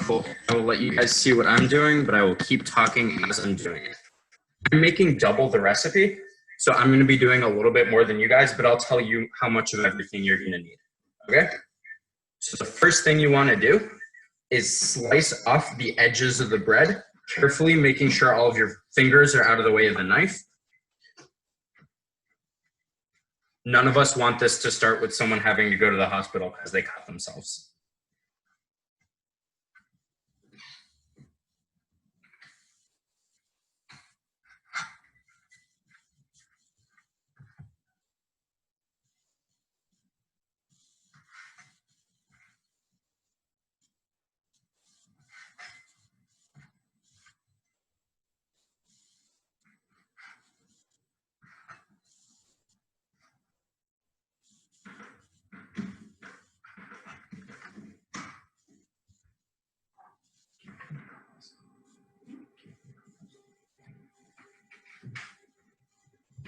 I will let you guys see what I'm doing, but I will keep talking as I'm doing it. I'm making double the recipe, so I'm going to be doing a little bit more than you guys, but I'll tell you how much of everything you're going to need. Okay? So the first thing you want to do is slice off the edges of the bread, carefully making sure all of your fingers are out of the way of the knife. None of us want this to start with someone having to go to the hospital because they cut themselves.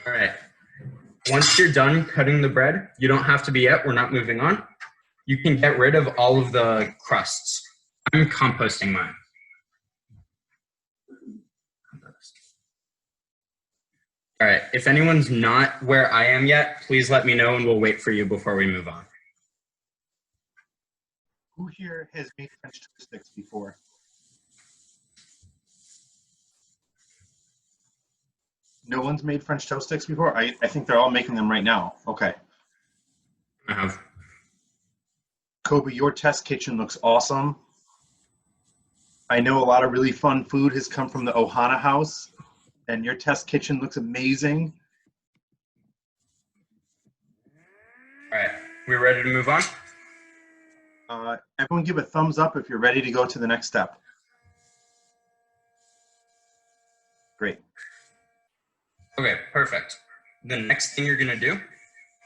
All right. Once you're done cutting the bread, you don't have to be yet. We're not moving on. You can get rid of all of the crusts. I'm composting mine. All right. If anyone's not where I am yet, please let me know and we'll wait for you before we move on. Who here has made French toast sticks before? No one's made French toast sticks before? I think they're all making them right now. Okay. I have. Kobe, your test kitchen looks awesome. I know a lot of really fun food has come from the Ohana house, and your test kitchen looks amazing. All right. We ready to move on? Everyone give a thumbs up if you're ready to go to the next step. Great. Okay, perfect. The next thing you're going to do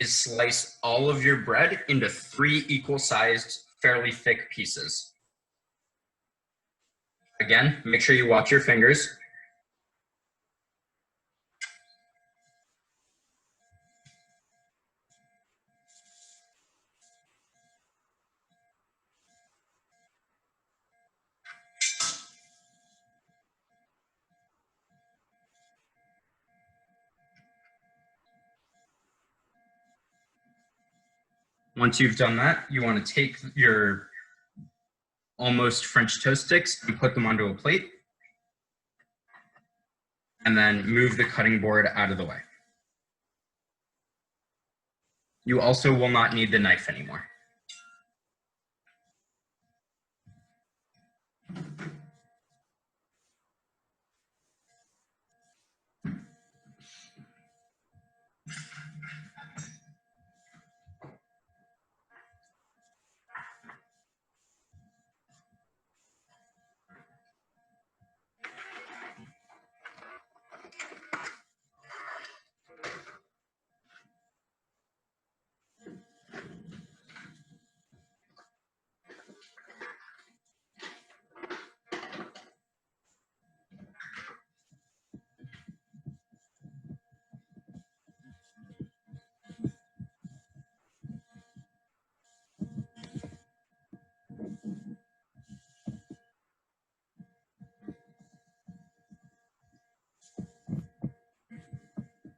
is slice all of your bread into 3 equal-sized, fairly thick pieces. Again, make sure you watch your fingers. Once you've done that, you want to take your almost French toast sticks and put them onto a plate, and then move the cutting board out of the way. You also will not need the knife anymore.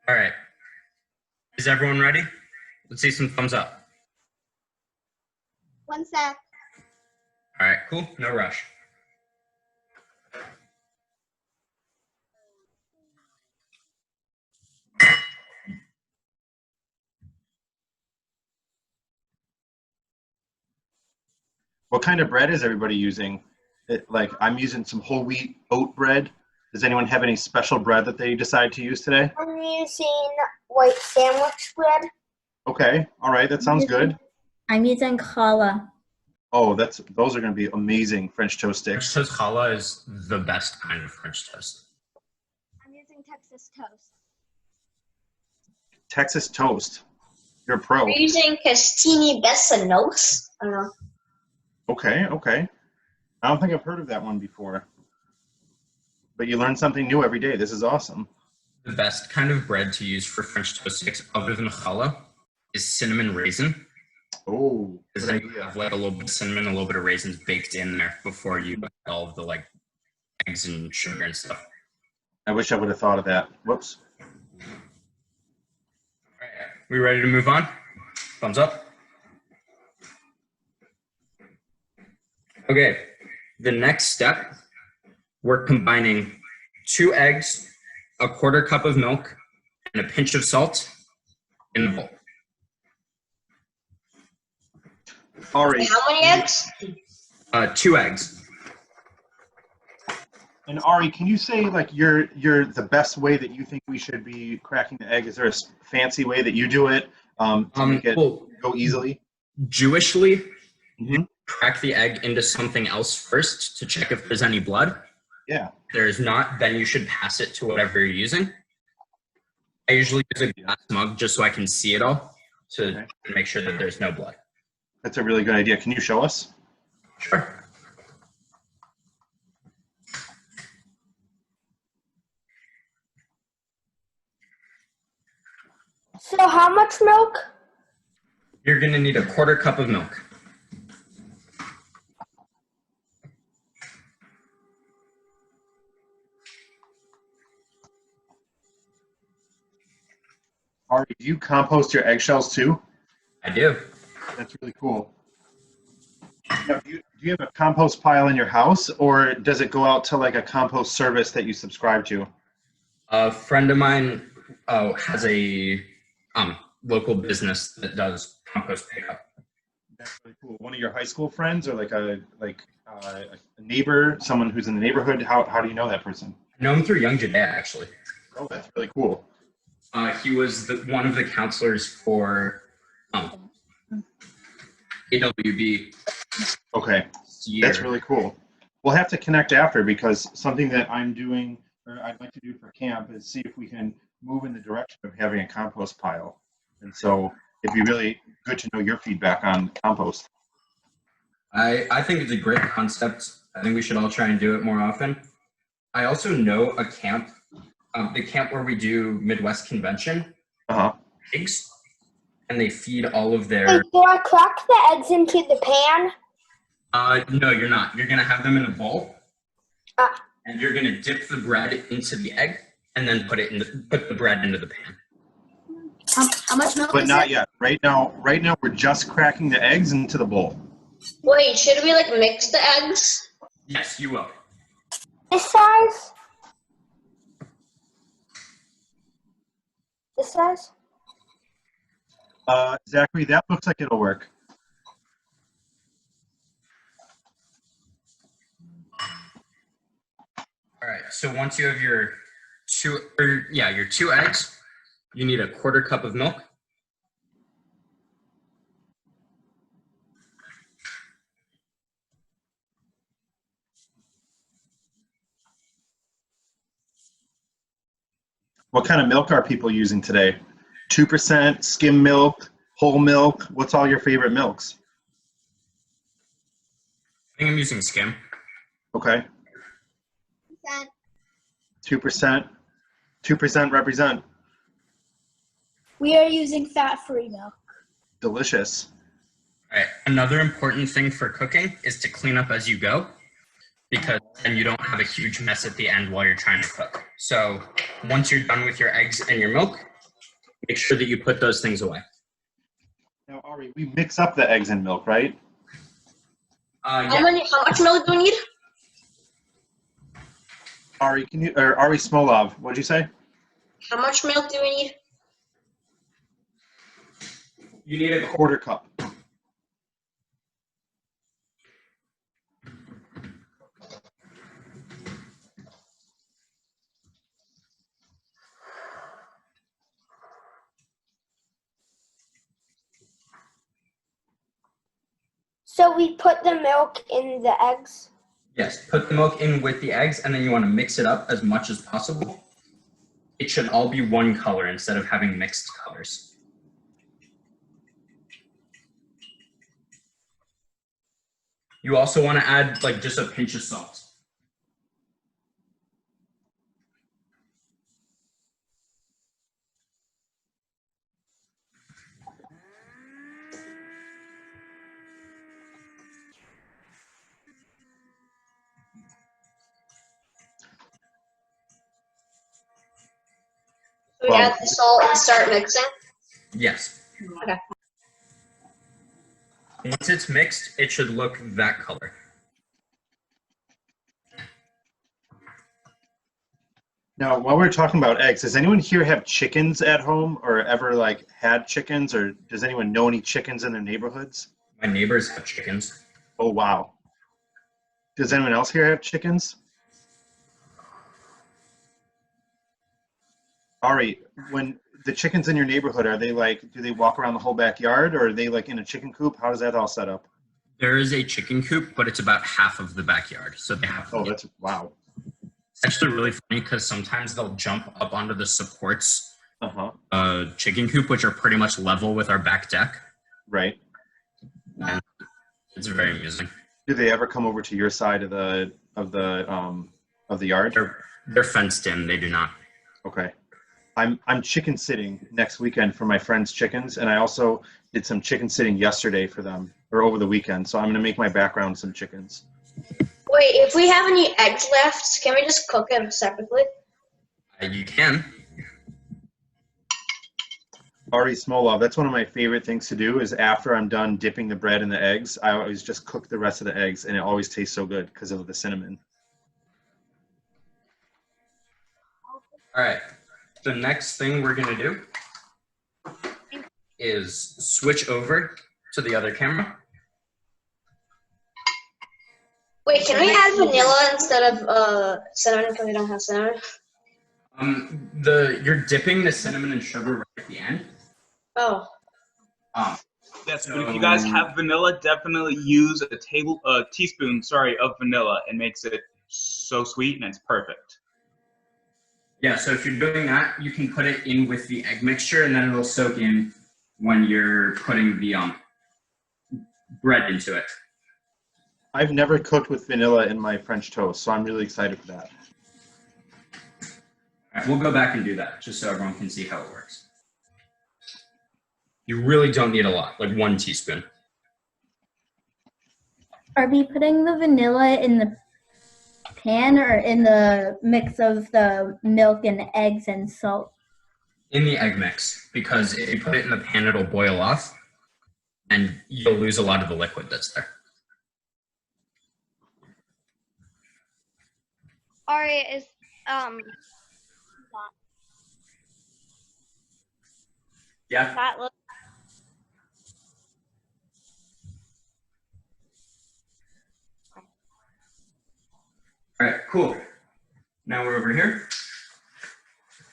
All right. Is everyone ready? Let's see some thumbs up. 1 sec. All right, cool. No rush. What kind of bread is everybody using? Like, I'm using some whole wheat oat bread. Does anyone have any special bread that they decided to use today? I'm using white sandwich bread. Okay, all right, that sounds good. I'm using challah. Oh, those are going to be amazing French toast sticks. French toast challah is the best kind of French toast. I'm using Texas toast. Texas toast. You're a pro. We're using Castini Bessanos. I don't know. Okay, okay. I don't think I've heard of that one before. But you learn something new every day. This is awesome. The best kind of bread to use for French toast sticks other than challah is cinnamon raisin. Oh, Because good then you idea. have like a little bit of cinnamon, a little bit of raisins baked in there before you add all of the like eggs and sugar and stuff. I wish I would have thought of that. Whoops. All right, we ready to move on? Thumbs up. Okay, the next step, we're combining 2 eggs, a quarter cup of milk, and a pinch of salt in the bowl. Ari, How many eggs? 2 eggs. and Ari, can you say like you're the best way that you think we should be cracking the egg? Is there a fancy way that you do it to make it Well, go easily? Jewishly, Mhm. crack the egg into something else first to check if there's any blood. Yeah. If there's not, then you should pass it to whatever you're using. I usually use a glass mug just so I can see it all to make sure that there's no blood. That's a really good idea. Can you show us? Sure. So how much milk? You're going to need a quarter cup of milk. Ari, do you compost your eggshells too? I do. That's really cool. Now, do you have a compost pile in your house, or does it go out to like a compost service that you subscribe to? A friend of mine has a local business that does compost pickup. That's really cool. One of your high school friends, or like a neighbor, someone who's in the neighborhood. How do you know that person? I know him through Young Judea, actually. Oh, that's really cool. He was one of the counselors for AWB. Okay, Year. that's really cool. We'll have to connect after, because something that I'm doing, or I'd like to do for camp, is see if we can move in the direction of having a compost pile. And so it'd be really good to know your feedback on compost. I think it's a great concept. I think we should all try and do it more often. I also know a camp, the camp where we do Midwest Convention, pigs, and they feed all of their. Wait, do I crack the eggs into the pan? No, you're not. You're gonna have them in a bowl, Ah. and you're gonna dip the bread into the egg, and then put the bread into the pan. How much milk But is not it? yet. Right now, we're just cracking the eggs into the bowl. Wait, should we like mix the eggs? Yes, you will. This size? This size? Zachary, that looks like it'll work. All right. So once you have your 2 eggs, you need a quarter cup of milk. What kind of milk are people using today? 2%, skim milk, whole milk? What's all your favorite milks? I think I'm using skim. Okay. 2%. 2% represent. We are using fat-free milk. Delicious. All right. Another important thing for cooking is to clean up as you go, because then you don't have a huge mess at the end while you're trying to cook. So once you're done with your eggs and your milk, make sure that you put those things away. Now, Ari, we mix up the eggs and milk, right? How much milk do we need? Ari, Ari Smolov, what'd you say? How much milk do we need? You need a Quarter cup. So we put the milk in the eggs? Yes, put the milk in with the eggs, and then you want to mix it up as much as possible. It should all be one color instead of having mixed colors. You also want to add like just a pinch of salt. We add the salt and start mixing? Yes. Okay. Once it's mixed, it should look that color. Now, while we're talking about eggs, does anyone here have chickens at home or ever like had chickens, or does anyone know any chickens in their neighborhoods? My neighbors have chickens. Oh, wow. Does anyone else here have chickens? Ari, when the chickens in your neighborhood, are they like, do they walk around the whole backyard, or are they like in a chicken coop? How does that all set up? There is a chicken coop, but it's about half of the backyard. So they have. Oh, that's, wow. It's actually really funny because sometimes they'll jump up onto the supports chicken coop, which are pretty much level with our back deck. Right. And it's very amusing. Do they ever come over to your side of the yard? They're fenced in. They do not. Okay. I'm chicken sitting next weekend for my friend's chickens, and I also did some chicken sitting yesterday for them, or over the weekend. So I'm going to make my background some chickens. Wait, if we have any eggs left, can we just cook them separately? You can. Ari Smolov, that's one of my favorite things to do is after I'm done dipping the bread in the eggs, I always just cook the rest of the eggs, and it always tastes so good because of the cinnamon. All right. The next thing we're going to do is switch over to the other camera. Wait, can we add vanilla instead of cinnamon because we don't have cinnamon? You're dipping the cinnamon and sugar right at the end. Oh. Yes, but if you guys have vanilla, definitely use a teaspoon, of vanilla. It makes it so sweet and it's perfect. Yeah, so if you're doing that, you can put it in with the egg mixture, and then it'll soak in when you're putting the bread into it. I've never cooked with vanilla in my French toast, so I'm really excited for that. All right, we'll go back and do that, just so everyone can see how it works. You really don't need a lot, like 1 teaspoon. Are we putting the vanilla in the pan or in the mix of the milk and eggs and salt? In the egg mix, because if you put it in the pan, it'll boil off, and you'll lose a lot of the liquid that's there. Ari, is Yeah. that look All right, cool. Now we're over here.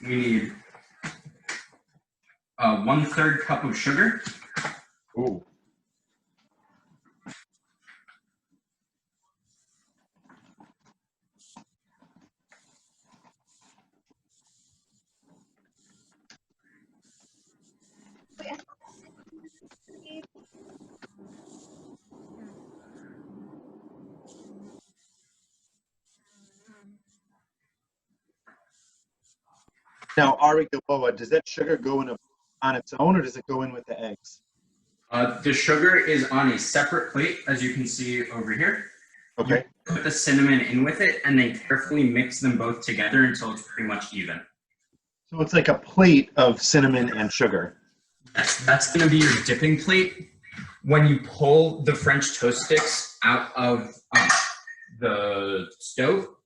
We need 1/3 cup of sugar. Ooh. Now, Ari Gilboa, does that sugar go in on its own, or does it go in with the eggs? The sugar is on a separate plate, as you can see over here. Okay. You put the cinnamon in with it, and then carefully mix them both together until it's pretty much even. So it's like a plate of cinnamon and sugar. Yes, that's going to be your dipping plate. When you pull the French toast sticks out of the stove,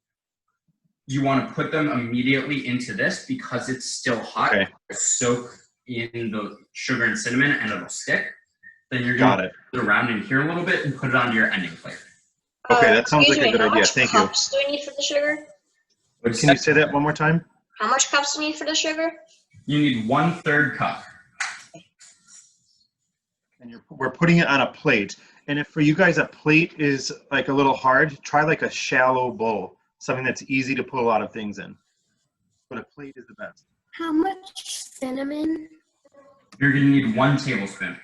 you want to put them immediately into this because it's still hot. Okay. Soak in the sugar and cinnamon, and it'll stick. Then you're going to put it around in here a little bit and put it onto your ending plate. Okay, that sounds like a good idea. Thank you. How much cups do we need for the sugar? Can you say that one more time? How much cups do we need for the sugar? You need 1/3 cup. And we're putting it on a plate. And if for you guys a plate is like a little hard, try like a shallow bowl, something that's easy to put a lot of things in. But a plate is the best. How much cinnamon? You're going to need 1 tablespoon.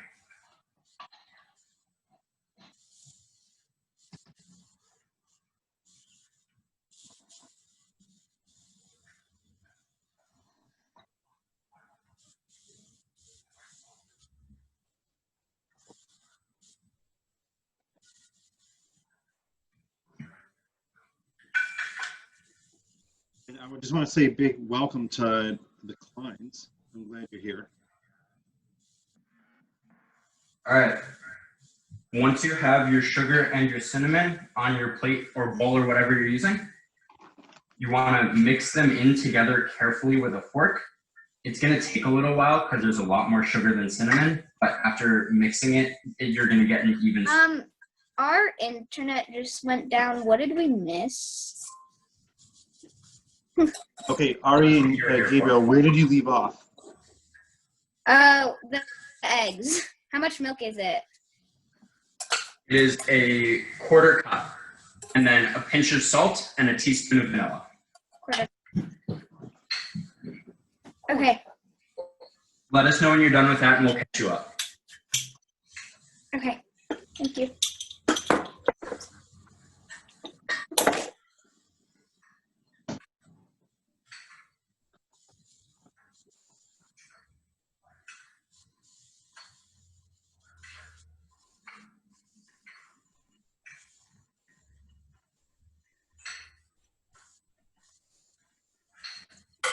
And I just want to say a big welcome to the declines. I'm glad you're here. All right. Once you have your sugar and your cinnamon on your plate or bowl or whatever you're using, you want to mix them in together carefully with a fork. It's going to take a little while because there's a lot more sugar than cinnamon, but after mixing it, you're going to get an even. Our internet just went down. What did we miss? Okay, Ari and Gabriel, where did you leave off? The eggs. How much milk is it? It is a quarter cup, and then a pinch of salt and a teaspoon of vanilla. Okay. Let us know when you're done with that, and we'll catch you up. Okay. Thank you.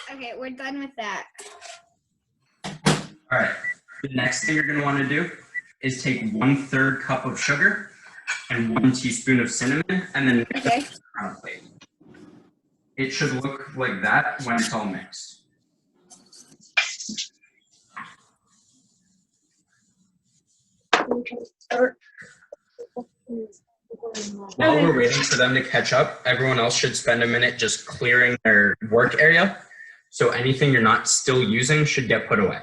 Okay, we're done with that. All right. The next thing you're going to want to do is take 1/3 cup of sugar and 1 teaspoon of cinnamon, and then mix it on a plate. It should look like that when it's all mixed. While we're waiting for them to catch up, everyone else should spend a minute just clearing their work area. So anything you're not still using should get put away.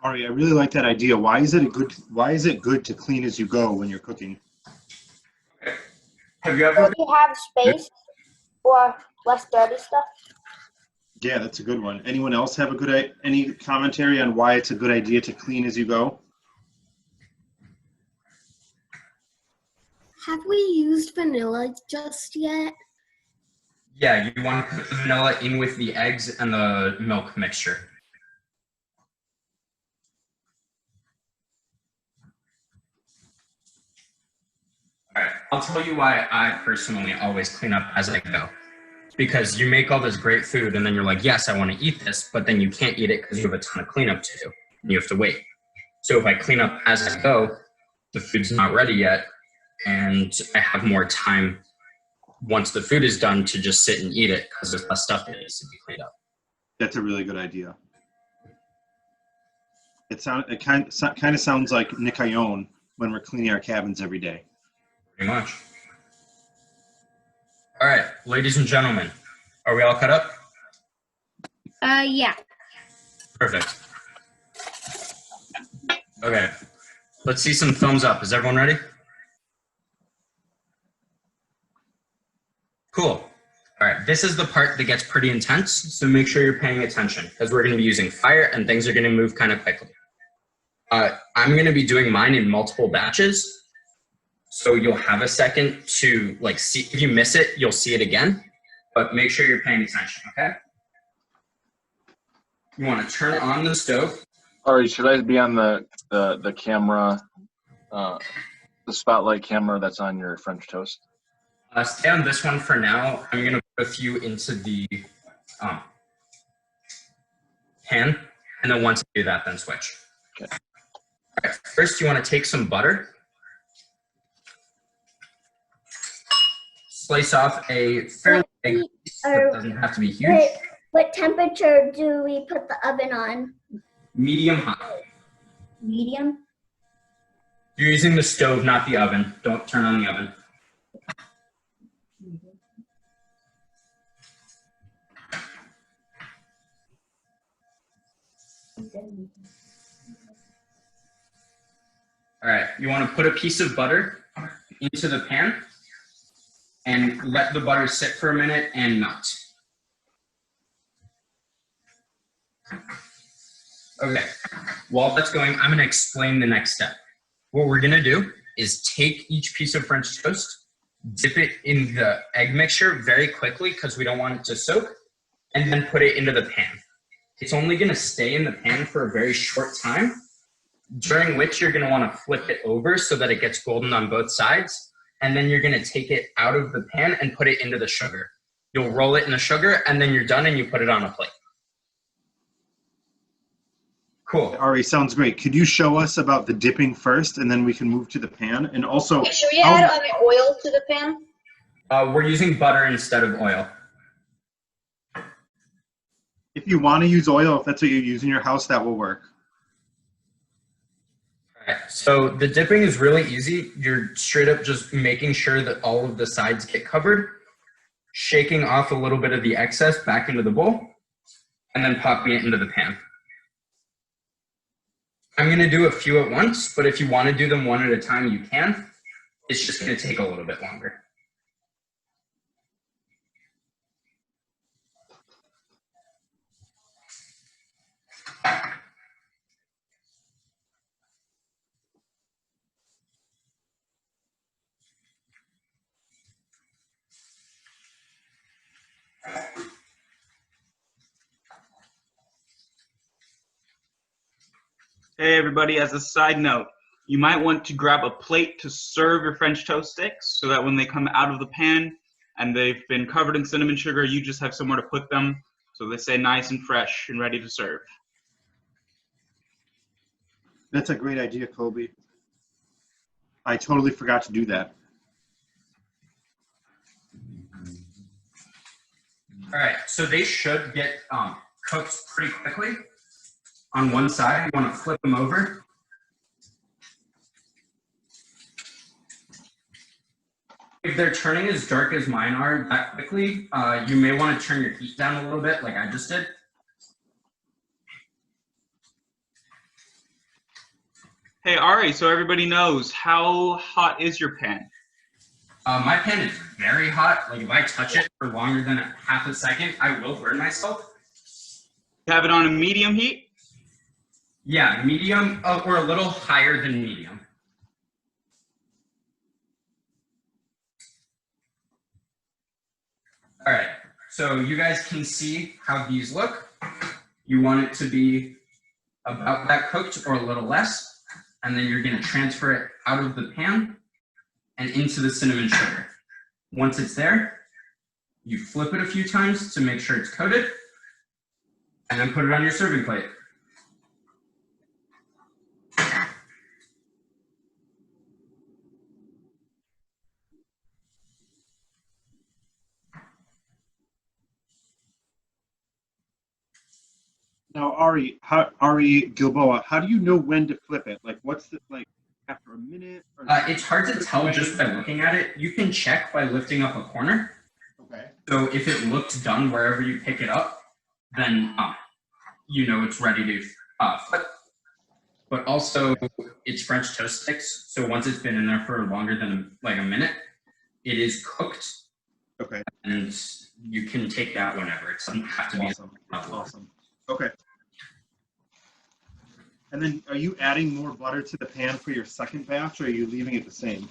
Ari, I really like that idea. Why is it good to clean as you go when you're cooking? Have you So ever? you have space for less dirty stuff. Yeah, that's a good one. Anyone else have any commentary on why it's a good idea to clean as you go? Have we used vanilla just yet? Yeah, you want to put the vanilla in with the eggs and the milk mixture. All right, I'll tell you why I personally always clean up as I go. Because you make all this great food and then you're like, yes, I want to eat this, but then you can't eat it because you have a ton of cleanup to do and you have to wait. So if I clean up as I go, the food's not ready yet and I have more time once the food is done to just sit and eat it because there's less stuff that needs to be cleaned up. That's a really good idea. It kind of sounds like Nicayon when we're cleaning our cabins every day. Pretty much. All right, ladies and gentlemen, are we all cut up? Yeah. Perfect. Okay, let's see some thumbs up. Is everyone ready? Cool. All right, this is the part that gets pretty intense, so make sure you're paying attention because we're going to be using fire and things are going to move kind of quickly. I'm going to be doing mine in multiple batches, so you'll have a second to see. If you miss it, you'll see it again, but make sure you're paying attention, okay? You want to turn on the stove. Ari, should I be on the camera, the spotlight camera that's on your French toast? Stay on this one for now. I'm going to put a few into the pan, and then once I do that, then switch. Okay. All right, first, you want to take some butter. Slice off a fairly big piece, but it doesn't have to be huge. Wait, what temperature do we put the oven on? Medium hot. Medium? You're using the stove, not the oven. Don't turn on the oven. All right, you want to put a piece of butter into the pan and let the butter sit for a minute and melt. Okay, while that's going, I'm going to explain the next step. What we're going to do is take each piece of French toast, dip it in the egg mixture very quickly because we don't want it to soak, and then put it into the pan. It's only going to stay in the pan for a very short time, during which you're going to want to flip it over so that it gets golden on both sides, and then you're going to take it out of the pan and put it into the sugar. You'll roll it in the sugar, and then you're done and you put it on a plate. Cool. Ari, sounds great. Could you show us about the dipping first, and then we can move to the pan? And also, Wait, should we add oil to the pan? We're using butter instead of oil. if you want to use oil, if that's what you use in your house, that will work. Alright, so the dipping is really easy. You're straight up just making sure that all of the sides get covered, shaking off a little bit of the excess back into the bowl, and then popping it into the pan. I'm going to do a few at once, but if you want to do them one at a time, you can. It's just going to take a little bit longer. Hey everybody, as a side note, you might want to grab a plate to serve your French toast sticks so that when they come out of the pan and they've been covered in cinnamon sugar, you just have somewhere to put them so they stay nice and fresh and ready to serve. That's a great idea, Kobe. I totally forgot to do that. All right, so they should get cooked pretty quickly. On one side, you want to flip them over. If they're turning as dark as mine are that quickly, you may want to turn your heat down a little bit like I just did. Hey Ari, so everybody knows, how hot is your pan? My pan is very hot. Like if I touch it for longer than a half a second, I will burn myself. You have it on a medium heat? Yeah, medium or a little higher than medium. All right, so you guys can see how these look. You want it to be about that cooked or a little less, and then you're gonna transfer it out of the pan and into the cinnamon sugar. Once it's there, you flip it a few times to make sure it's coated, and then put it on your serving plate. Now, Ari Gilboa, how do you know when to flip it? Like, what's the, like, after a minute? Or It's hard to tell just by looking at it. You can check by lifting up a corner. Okay. So if it looked done wherever you pick it up, then you know it's ready to flip. But also, it's French toast sticks. So once it's been in there for longer than like a minute, it is cooked. Okay. And you can take that whenever. It doesn't have to be. Awesome. That's awesome. Okay. And then are you adding more butter to the pan for your second batch, or are you leaving it the same?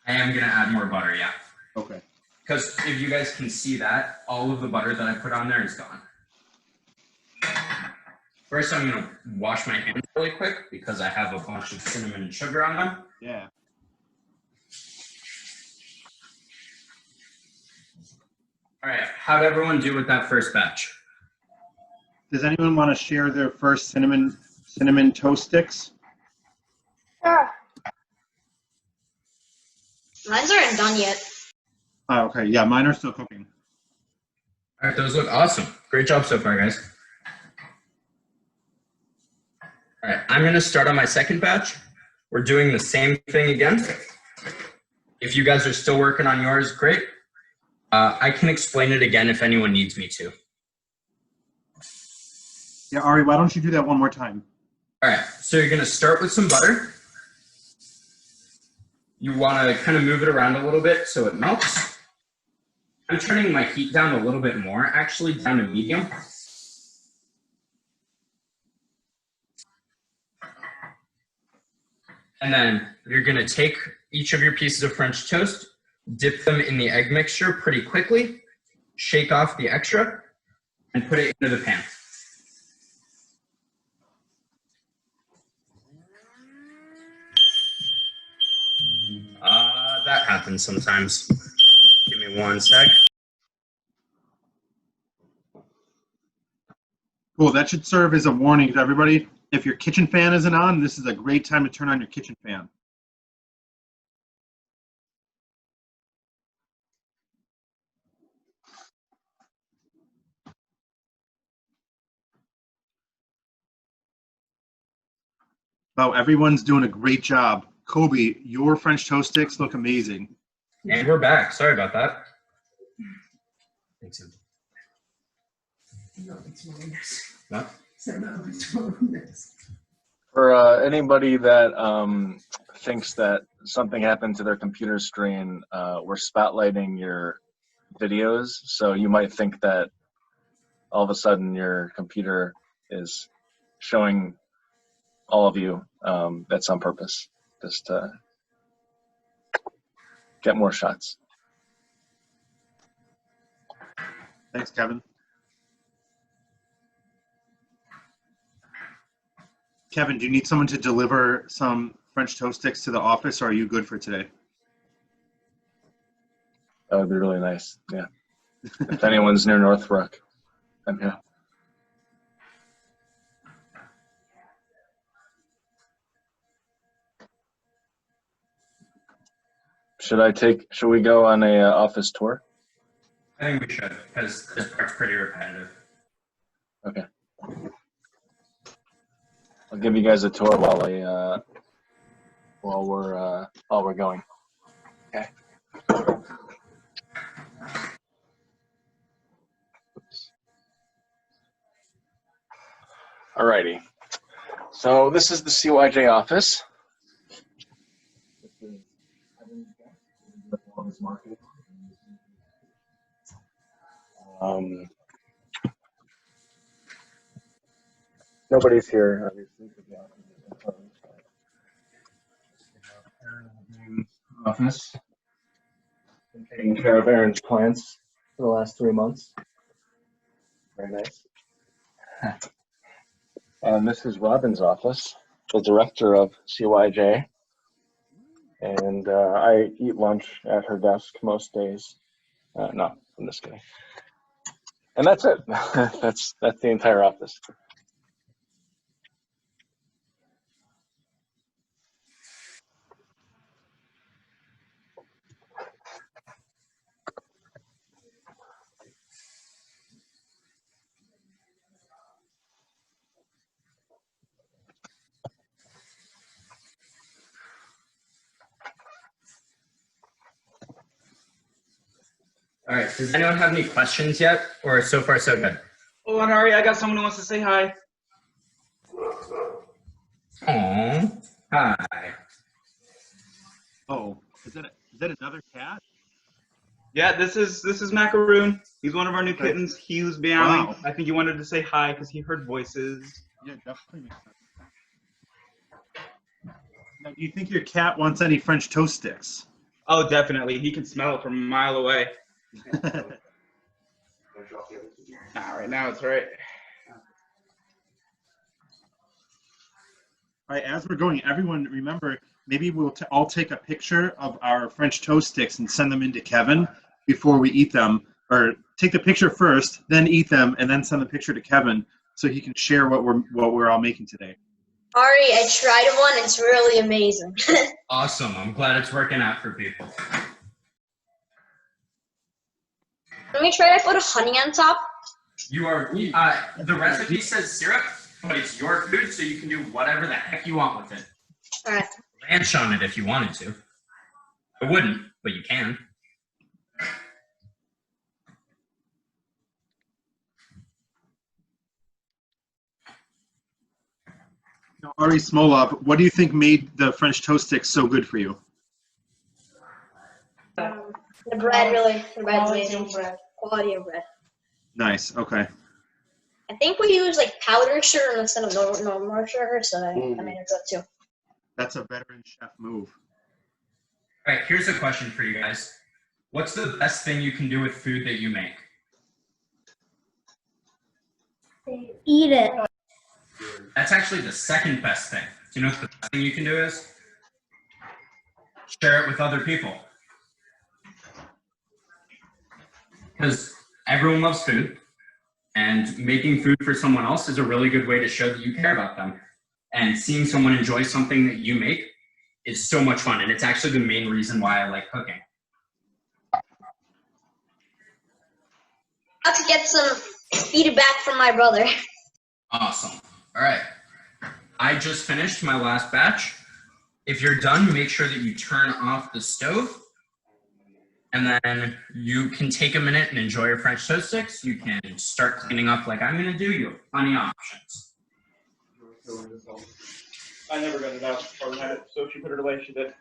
I am going to add more butter, yeah. Okay. Because if you guys can see that, all of the butter that I put on there is gone. First, I'm going to wash my hands really quick because I have a bunch of cinnamon and sugar on them. Yeah. All right, how'd everyone do with that first batch? Does anyone want to share their first cinnamon toast sticks? Sure. Mine aren't done yet. Oh, okay. Yeah, mine are still cooking. All right, those look awesome. Great job so far, guys. All right, I'm going to start on my second batch. We're doing the same thing again. If you guys are still working on yours, great. I can explain it again if anyone needs me to. Yeah, Ari, why don't you do that one more time? All right, so you're going to start with some butter. You want to kind of move it around a little bit so it melts. I'm turning my heat down a little bit more, actually down to medium. And then you're going to take each of your pieces of French toast, dip them in the egg mixture pretty quickly, shake off the extra, and put it into the pan. That happens sometimes. Give me one sec. Cool. That should serve as a warning to everybody. if your kitchen fan isn't on, this is a great time to turn on your kitchen fan. Oh, everyone's doing a great job. Kobe, your French toast sticks look amazing. And we're back. Sorry about that. Thanks. No, it's more what? No, it's more For anybody that thinks that something happened to their computer screen, we're spotlighting your videos, so you might think that all of a sudden your computer is showing all of you. That's on purpose, just to get more shots. Thanks, Kevin. Kevin, do you need someone to deliver some French toast sticks to the office, or are you good for today? That would be really nice, yeah. If anyone's near Northbrook, I'm here. Should we go on a office tour? I think we should, because this part's pretty repetitive. Okay. I'll give you guys a tour while we're going. Okay. Oops. Alrighty. So this is the CYJ office. Nobody's here, obviously. Office. Been taking care of Aaron's plants for the last 3 months. Very nice. And this is Robin's office, the director of CYJ. And I eat lunch at her desk most days. No, I'm just kidding. And that's it. That's the entire office. All right. Does anyone have any questions yet, or so far so good? Oh, and Ari, I got someone who wants to say hi. Aww. Hi. Oh, is that another cat? Yeah, this is Macaroon. He's one of our new kittens. He was meowing. Wow. I think he wanted to say hi because he heard voices. Yeah, definitely makes sense. Now, do you think your cat wants any French toast sticks? Oh, definitely. He can smell it from a mile away. Nah, right now it's right. All right, as we're going, everyone remember, maybe we'll all take a picture of our French toast sticks and send them into Kevin before we eat them. Or take the picture first, then eat them, and then send the picture to Kevin so he can share what we're all making today. Ari, I tried one. It's really amazing. Awesome. I'm glad it's working out for people. Let me try to put honey on top. The recipe says syrup, but it's your food, so you can do whatever the heck you want with it. All right. Ranch on it if you wanted to. I wouldn't, but you can. Now, Ari Smolov, what do you think made the French toast sticks so good for you? The bread, really. The bread's amazing. Quality of bread. Nice. Okay. I think we use like powdered sugar instead of normal sugar, so that made it good too. That's a veteran chef move. All right, here's a question for you guys. What's the best thing you can do with food that you make? Eat it. That's actually the second best thing. Do you know what the best thing you can do is? Share it with other people. Because everyone loves food, and making food for someone else is a really good way to show that you care about them. And seeing someone enjoy something that you make is so much fun. And it's actually the main reason why I like cooking. About to get some feedback from my brother. Awesome. All right. I just finished my last batch. If you're done, make sure that you turn off the stove. And then you can take a minute and enjoy your French toast sticks. You can start cleaning up like I'm going to do. You have plenty of options. I never got it out. Or had it, so she put it away. She did.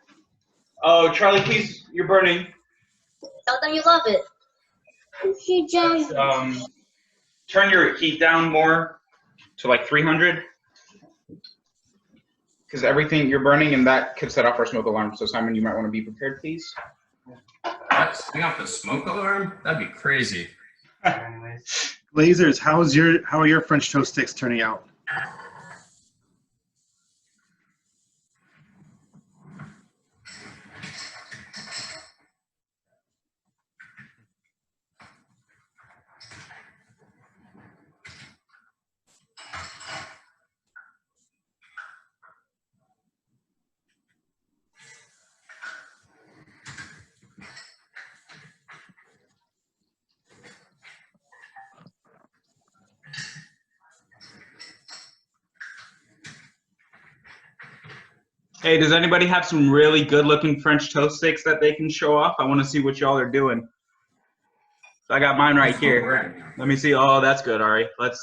Oh, Charlie, please, you're burning. Tell them you love it. She just Turn your heat down more to like 300. Because everything you're burning, and that could set off our smoke alarm. So Simon, you might want to be prepared, please. What? Setting off the smoke alarm? That'd be crazy. Lasers, how are your French toast sticks turning out? Hey, does anybody have some really good-looking French toast sticks that they can show off? I want to see what y'all are doing. I got mine right here. Let me see. Oh, that's good, Ari. Let's